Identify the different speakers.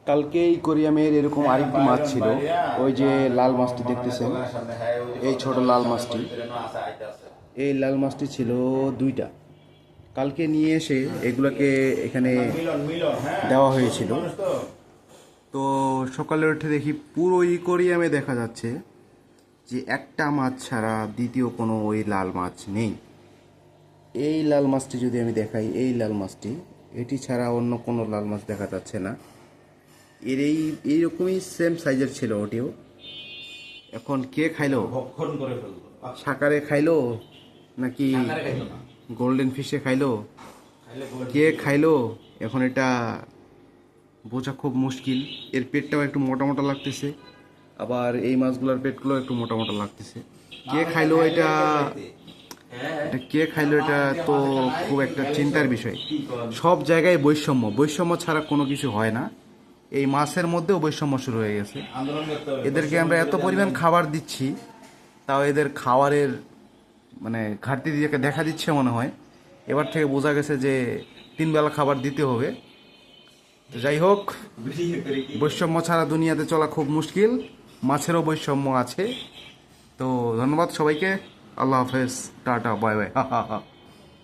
Speaker 1: কালকেই কোরিয়ামের এরকম আরেকটি মাছ ছিল, ওই যে লাল মাছটি দেখতেছেন, এই ছোট লাল মাছটি, এই লাল মাছটি ছিল দুইটা। কালকে নিয়ে এসে এগুলোকে এখানে দেওয়া হয়েছিল। তো সকালে উঠে দেখি পুরো কোরিয়ামে দেখা যাচ্ছে যে একটা মাছ ছাড়া দ্বিতীয় কোনো ওই লাল মাছ নেই। এই লাল মাছটি যদি আমি দেখাই, এই লাল মাছটি, এটি ছাড়া অন্য কোনো লাল মাছ দেখা যাচ্ছে না। এর এইরকমই সেম সাইজের ছিল ওটিও। এখন কে খাইলো?
Speaker 2: ভক্ষণ করে ফেলবো।
Speaker 1: সাকারে খাইলো নাকি গোল্ডেন ফিশে খাইলো? কে খাইলো এখন এটা বোঝা খুব মুশকিল। এর পেটটাও একটু মোটা মোটা লাগতেছে, আবার এই মাছগুলোর পেটগুলো একটু মোটা মোটা লাগতেছে। কে খাইলো এটা, কে খাইলো এটা তো খুব একটা চিন্তার বিষয়। সব জায়গায় বৈষম্য, বৈষম্য ছাড়া কোনো কিছু হয় না। এই মাছের মধ্যেও বৈষম্য শুরু হয়ে গেছে। এদেরকে আমরা এত পরিমাণ খাবার দিচ্ছি, তাও এদের খাবারের মানে ঘাটতি দিয়ে দেখা দিচ্ছে মনে হয়। এবার থেকে বোঝা গেছে যে 3 বেলা খাবার দিতে হবে। তো যাই হোক, বৈষম্য ছাড়া দুনিয়াতে চলা খুব মুশকিল। মাছেরও বৈষম্য আছে। তো ধন্যবাদ সবাইকে। আল্লাহ হাফেজ, টাটা, বাই বাই।